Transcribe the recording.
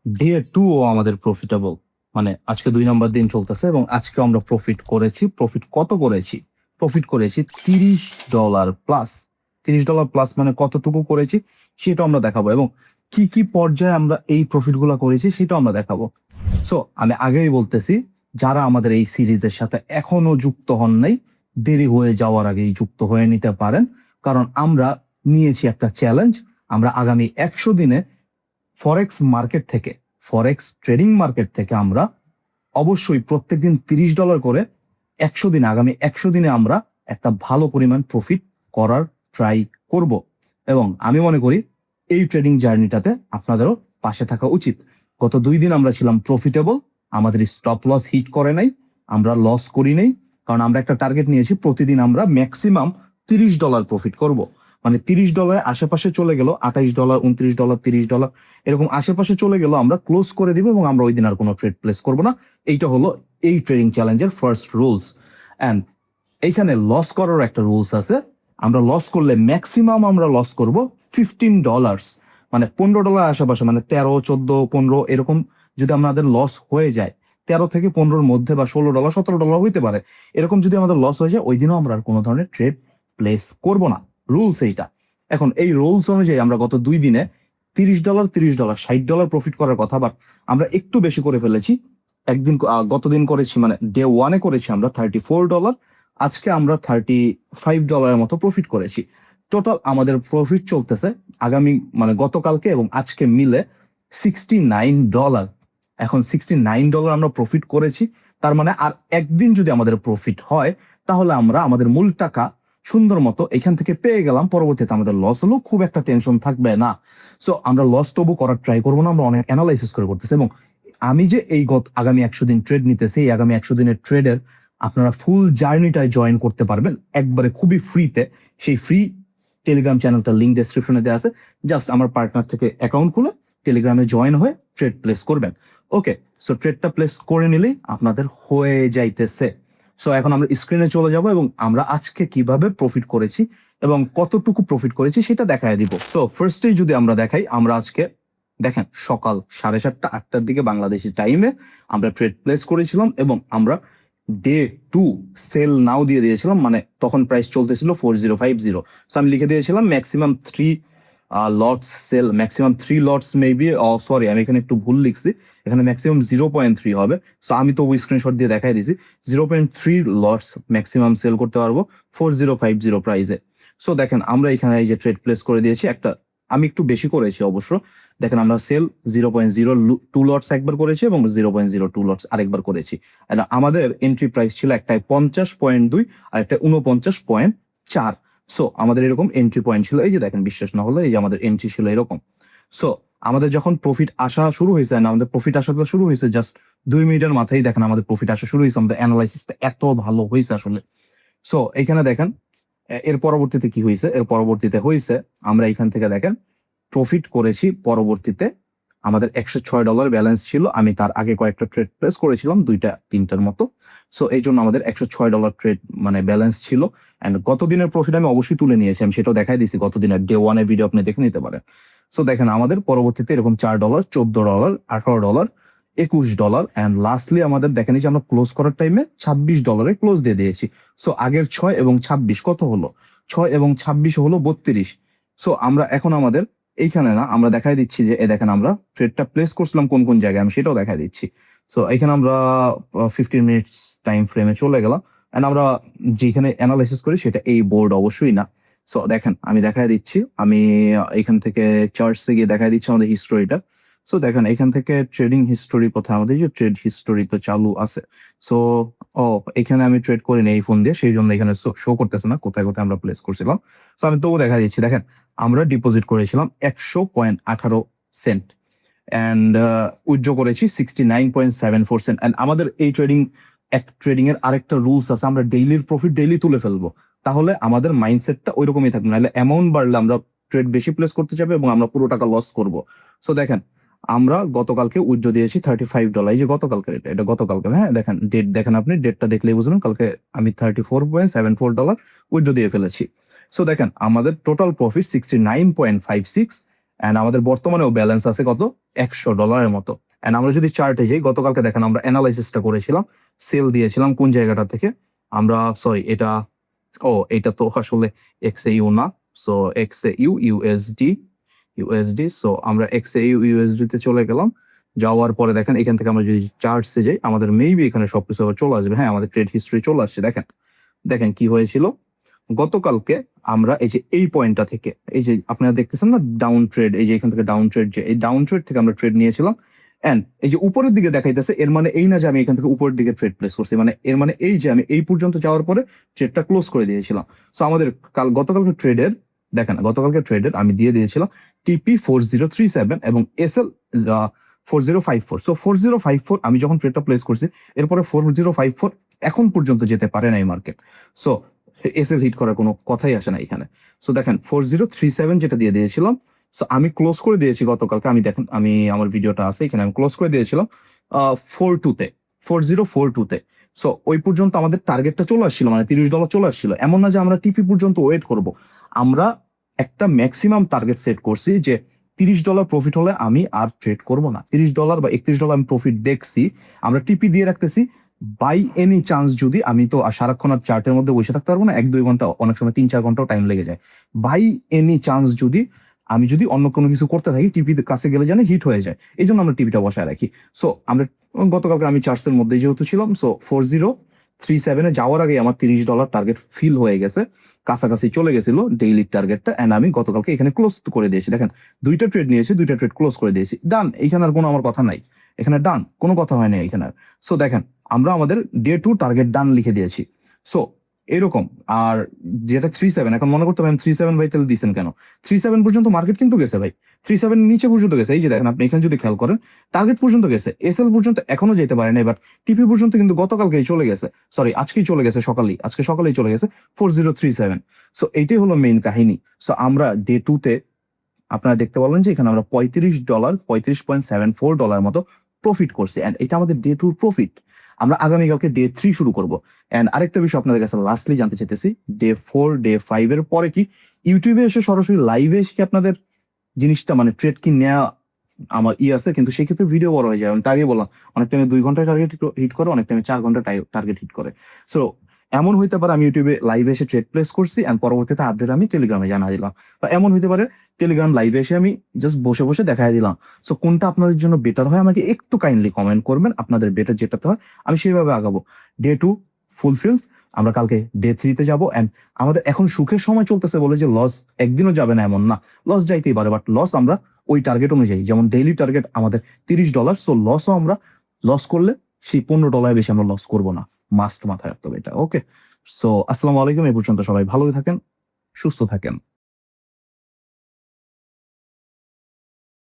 Day 2 আমাদের profitable, মানে আজকে 2 নম্বর দিন চলতেছে এবং আজকে আমরা প্রফিট করেছি। প্রফিট কত করেছি? প্রফিট করেছি $30 প্লাস। $30 প্লাস মানে কতটুকু করেছি সেটা আমরা দেখাবো, এবং কি কি পর্যায়ে আমরা এই প্রফিট গুলা করেছি সেটা আমরা দেখাবো। সো আমি আগেই বলতেছি, যারা আমাদের এই সিরিজের সাথে এখনো যুক্ত হন নাই, দেরি হয়ে যাওয়ার আগেই যুক্ত হয়ে নিতে পারেন, কারণ আমরা নিয়েছি একটা চ্যালেঞ্জ। আমরা আগামী 100 দিনে ফরেক্স মার্কেট থেকে, ফরেক্স ট্রেডিং মার্কেট থেকে আমরা অবশ্যই প্রত্যেকদিন $30 করে 100 দিনে, আগামী 100 দিনে আমরা একটা ভালো পরিমাণ প্রফিট করার ট্রাই করব। এবং আমি মনে করি এই ট্রেডিং জার্নিটাতে আপনাদেরও পাশে থাকা উচিত। গত 2 দিন আমরা ছিলাম প্রফিটেবল, আমাদের স্টপ লস হিট করে নাই, আমরা লস করি নাই, কারণ আমরা একটা টার্গেট নিয়েছি প্রতিদিন আমরা ম্যাক্সিমাম $30 প্রফিট করব। মানে $30 আশেপাশে চলে গেল, $28, $29, $30 এরকম আশেপাশে চলে গেল, আমরা ক্লোজ করে দিব এবং আমরা ওই দিন আর কোনো ট্রেড প্লেস করব না। এইটা হলো এই ট্রেডিং চ্যালেঞ্জের ফার্স্ট রুলস। অ্যান্ড এইখানে লস করার একটা রুলস আছে। আমরা লস করলে ম্যাক্সিমাম আমরা লস করব $15, মানে $15 আশেপাশে, মানে 13, 14, 15 এরকম। যদি আমাদের লস হয়ে যায় 13 থেকে 15-র মধ্যে, বা $16, $17 হইতে পারে, এরকম যদি আমাদের লস হয়ে যায়, ওই দিনও আমরা আর কোনো ধরনের ট্রেড প্লেস করব না। রুলস এইটা। এখন এই রুলস অনুযায়ী আমরা গত 2 দিনে $30, $30, $60 প্রফিট করার কথা, বাট আমরা একটু বেশি করে ফেলেছি। গতদিন করেছি, মানে ডে 1 করেছি আমরা $34, আজকে আমরা $35 মতো প্রফিট করেছি। টোটাল আমাদের প্রফিট চলতেছে আগামী, মানে গতকালকে এবং আজকে মিলে $69। এখন $69 আমরা প্রফিট করেছি, তার মানে আর একদিন যদি আমাদের প্রফিট হয়, তাহলে আমরা আমাদের মূল টাকা সুন্দর মতো এখান থেকে পেয়ে গেলাম। পরবর্তীতে আমাদের লস হলেও খুব একটা টেনশন থাকবে না। সো আমরা লস তবু করার ট্রাই করবো না, আমরা অনেক অ্যানালাইসিস করে করতেছি। এবং আমি যে এই আগামী 100 দিন ট্রেড নিতেছি, এই আগামী 100 দিনের ট্রেডের আপনারা ফুল জার্নিটায় জয়েন করতে পারবেন একবারে খুবই ফ্রিতে। সেই ফ্রি টেলিগ্রাম চ্যানেলটার লিঙ্ক ডেসক্রিপশনে দেওয়া আছে। জাস্ট আমার পার্টনার থেকে অ্যাকাউন্ট খুলে টেলিগ্রামে জয়েন হয়ে ট্রেড প্লেস করবেন। ওকে, সো ট্রেডটা প্লেস করে নিলেই আপনাদের হয়ে যাইতেছে। সো এখন আমরা স্ক্রিনে চলে যাব এবং আমরা আজকে কিভাবে প্রফিট করেছি এবং কতটুকু প্রফিট করেছি সেটা দেখায় দিব। তো ফার্স্টেই যদি আমরা দেখাই, আমরা আজকে দেখেন সকাল 7:30, 8টার দিকে বাংলাদেশি টাইমে আমরা ট্রেড প্লেস করেছিলাম এবং আমরা ডে 2 সেল নাও দিয়ে দিয়েছিলাম। মানে তখন প্রাইস চলতেছিল 4050। সো আমি লিখে দিয়েছিলাম maximum 3 lots sell, maximum 3 lots maybe, sorry আমি এখানে একটু ভুল লিখছি, এখানে ম্যাক্সিমাম 0.3 হবে। সো আমি তো ওই স্ক্রিনশট দিয়ে দেখাই দিয়েছি 0.3 লটস ম্যাক্সিমাম সেল করতে পারবো 4050 প্রাইসে। সো দেখেন আমরা এখানে এই যে ট্রেড প্লেস করে দিয়েছি একটা, আমি একটু বেশি করেছি অবশ্য। দেখেন আমরা সেল 0.02 লটস একবার করেছি এবং 0.02 লটস আরেকবার করেছি। আর আমাদের এন্ট্রি প্রাইস ছিল একটাই 50.2 আর একটা 49.4। সো আমাদের এরকম এন্ট্রি পয়েন্ট ছিল, এই যে দেখেন, বিশ্বাস না হলে এই যে আমাদের এন্ট্রি ছিল এরকম। সো আমাদের যখন প্রফিট আসা শুরু হয়েছে, না আমাদের প্রফিট আসা শুরু হয়েছে জাস্ট 2 মিনিটের মাথায় দেখেন আমাদের প্রফিট আসা শুরু হয়েছে। আমাদের অ্যানালাইসিসটা এত ভালো হয়েছে আসলে। সো এখানে দেখেন এর পরবর্তীতে কি হয়েছে, এর পরবর্তীতে হয়েছে আমরা এখান থেকে দেখেন প্রফিট করেছি। পরবর্তীতে আমাদের $106 ব্যালেন্স ছিল, আমি তার আগে কয়েকটা ট্রেড প্লেস করেছিলাম, 2-3টার মতো। সো এই জন্য আমাদের $106 ট্রেড মানে ব্যালেন্স ছিল। অ্যান্ড গত দিনের প্রফিট আমি অবশ্যই তুলে নিয়েছি, আমি সেটাও দেখাই দিয়েছি গত দিনের ডে 1 এর ভিডিও, আপনি দেখে নিতে পারেন। সো দেখেন আমাদের পরবর্তীতে এরকম $4, $14, $18, $21 অ্যান্ড লাস্টলি আমাদের দেখেন যে আমরা ক্লোজ করার টাইমে $26 ক্লোজ দিয়ে দিয়েছি। সো আগের 6 এবং 26 কত হলো? 6 এবং 26 হলো 32। সো আমরা এখন আমাদের এইখানে না, আমরা দেখাই দিচ্ছি যে দেখেন আমরা ট্রেডটা প্লেস করছিলাম কোন কোন জায়গায়, আমি সেটাও দেখাই দিচ্ছি। সো এখানে আমরা 15 মিনিটস টাইম ফ্রেমে চলে গেলাম, এন্ড আমরা যেখানে অ্যানালাইসিস করি সেটা এই বোর্ড অবশ্যই না। সো দেখেন আমি দেখাই দিচ্ছি, আমি এখান থেকে চার্টসে গিয়ে দেখাই দিচ্ছি আমাদের হিস্টোরিটা। সো দেখেন এখান থেকে ট্রেডিং হিস্টোরি কোথায়, আমাদের যে ট্রেড হিস্টোরি তো চালু আছে। সো এখানে আমি ট্রেড করিনি এই ফোন দিয়ে, সেই জন্য এখানে শো করতেছে না কোথায় কোথায় আমরা প্লেস করছিলাম। সো আমি তবুও দেখা দিচ্ছি, দেখেন আমরা ডিপোজিট করেছিলাম 100.18 সেন্ট অ্যান্ড উইথড্র করেছি 69.74 সেন্ট। অ্যান্ড আমাদের এই ট্রেডিং এর আরেকটা রুলস আছে, আমরা ডেইলির প্রফিট ডেইলি তুলে ফেলবো, তাহলে আমাদের মাইন্ডসেটটা ওই রকমই থাকবে। নাহলে অ্যামাউন্ট বাড়লে আমরা ট্রেড বেশি প্লেস করতে যাবে এবং আমরা পুরো টাকা লস করব। সো দেখেন আমরা গতকালকে উইথড্র দিয়েছি $35, এই যে গতকালকে এটা গতকালকে, হ্যাঁ দেখেন ডেট, দেখেন আপনি ডেটটা দেখলেই বুঝবেন, কালকে আমি $34.74 উইথড্র দিয়ে ফেলেছি। সো দেখেন আমাদের টোটাল প্রফিট 69.56 অ্যান্ড আমাদের বর্তমানেও ব্যালেন্স আছে কত $100 মতো। অ্যান্ড আমরা যদি চার্টে যাই, গতকালকে দেখেন আমরা অ্যানালাইসিসটা করেছিলাম, সেল দিয়েছিলাম কোন জায়গাটা থেকে আমরা, সরি এটা তো আসলে XAU না, সো XAU ইউএসডি, সো আমরা XAU ইউএসডি তে চলে গেলাম। যাওয়ার পরে দেখেন এখান থেকে আমরা যদি চার্টসে যাই, আমাদের মেবি এখানে সবকিছু আবার চলে আসবে। হ্যাঁ, আমাদের ট্রেড হিস্ট্রি চলে আসছে। দেখেন দেখেন কি হয়েছিল গতকালকে। আমরা এই যে এই পয়েন্টটা থেকে, এই যে আপনারা দেখতেছেন না ডাউন ট্রেড, এই যে এখান থেকে ডাউন ট্রেড, যে এই ডাউন ট্রেড থেকে আমরা ট্রেড নিয়েছিলাম। এন্ড এই যে উপরের দিকে দেখাইতেছে, এর মানে এই না যে আমি এখান থেকে উপরের দিকে ট্রেড প্লেস করছি, মানে এর মানে এই যে আমি এই পর্যন্ত যাওয়ার পরে ট্রেডটা ক্লোজ করে দিয়েছিলাম। সো আমাদের গতকালকে ট্রেডের, দেখেন গতকালকে ট্রেডের আমি দিয়ে দিয়েছিলাম TP4037 এবং SL 4054। সো 4054 আমি যখন ট্রেডটা প্লেস করছি, এরপরে 4054 এখন পর্যন্ত যেতে পারে না এই মার্কেট। সো এসএল হিট করার কোনো কথাই আসে না এখানে। সো দেখেন 4037 যেটা দিয়ে দিয়েছিলাম, সো আমি ক্লোজ করে দিয়েছি গতকালকে। আমি দেখেন, আমি আমার ভিডিওটা আছে এখানে, আমি ক্লোজ করে দিয়েছিলাম 42 তে, 4042 তে। সো ওই পর্যন্ত আমাদের টার্গেটটা চলে আসছিল, মানে $30 চলে আসছিল। এমন না যে আমরা টিপি পর্যন্ত ওয়েট করব, আমরা একটা ম্যাক্সিমাম টার্গেট সেট করছি যে $30 প্রফিট হলে আমি আর ট্রেড করব না। $30 বা $31 আমি প্রফিট দেখছি, আমরা টিপি দিয়ে রাখতেছি। বাই এনি চান্স যদি, আমি তো আর সারাক্ষণ আর চার্টের মধ্যে বসে থাকতে পারবো না, 1-2 ঘন্টা, অনেক সময় 3-4 ঘন্টাও টাইম লেগে যায়। বাই এনি চান্স যদি আমি যদি অন্য কোনো কিছু করতে থাকি, টিপি কাছে গেলে যেন হিট হয়ে যায়, এই জন্য আমরা টিপিটা বসায় রাখি। সো আমরা গতকালকে আমি চার্টসের মধ্যে যেহেতু ছিলাম, সো 4037 যাওয়ার আগে আমার $30 টার্গেট ফিল হয়ে গেছে, কাছাকাছি চলে গেছিল ডেইলি টার্গেটটা। এন্ড আমি গতকালকে এখানে ক্লোজ করে দিয়েছি। দেখেন 2টা ট্রেড নিয়েছি, 2টা ট্রেড ক্লোজ করে দিয়েছি, ডান। এইখানে আর কোনো আমার কথা নাই, এখানে ডান, কোনো কথা হয় না এখানে। সো দেখেন আমরা আমাদের ডে 2 টার্গেট ডান লিখে দিয়েছি। সো এরকম। আর যেটা 37, এখন মনে করতে পারেন 37 ভাই তাহলে দিচ্ছেন কেন? 37 পর্যন্ত মার্কেট কিন্তু গেছে ভাই, 37 নিচে পর্যন্ত গেছে। এই যে দেখেন আপনি এখানে যদি খেয়াল করেন, টার্গেট পর্যন্ত গেছে, এসএল পর্যন্ত এখনো যেতে পারে না, বাট টিপি পর্যন্ত কিন্তু গতকালকেই চলে গেছে, সরি আজকেই চলে গেছে, আজকে সকালেই চলে গেছে 4037। সো এইটাই হলো মেইন কাহিনী। সো আমরা ডে 2 তে আপনারা দেখতে পারলেন যে এখানে আমরা $35.74 মতো প্রফিট করছি। এন্ড এটা আমাদের ডে 2 প্রফিট। আমরা আগামীকালকে ডে 3 শুরু করব। এন্ড আরেকটা বিষয় আপনাদের কাছে লাস্টলি জানতে চাইতেছি, ডে 4 ডে 5 এর পরে কি ইউটিউবে এসে সরাসরি লাইভে এসে কি আপনাদের জিনিসটা, মানে ট্রেড কি নেওয়া আমার আছে, কিন্তু সেক্ষেত্রে ভিডিও বড় হয়ে যায়। আমি তার আগে বললাম, অনেক টাইমে 2 ঘন্টায় টার্গেট হিট করে, অনেক টাইমে 4 ঘন্টা টার্গেট হিট করে। সো এমন হইতে পারে আমি ইউটিউবে লাইভে এসে ট্রেড প্লেস করছি এন্ড পরবর্তীতে আপডেট আমি টেলিগ্রামে জানা দিলাম, বা এমন হইতে পারে টেলিগ্রাম লাইভে এসে আমি জাস্ট বসে বসে দেখাই দিলাম। সো কোনটা আপনাদের জন্য বেটার হয় আমাকে একটু কাইন্ডলি কমেন্ট করবেন, আপনাদের বেটার যেটাতে হয় আমি সেইভাবে আগাবো। ডে 2 ফুলফিল, আমরা কালকে ডে 3 তে যাবো। এন্ড আমাদের এখন সুখের সময় চলতেছে বলে যে লস একদিনও যাবে না এমন না, লস যাইতেই পারে, বাট লস আমরা ওই টার্গেট অনুযায়ী, যেমন ডেইলি টার্গেট আমাদের $30, সো লসও আমরা লস করলে সেই $15 বেশি আমরা লস করবো না, মাস্ট মাথায় রাখতে হবে এটা। ওকে, সো আসসালামু আলাইকুম। এই পর্যন্ত সবাই ভালোই থাকেন, সুস্থ থাকেন।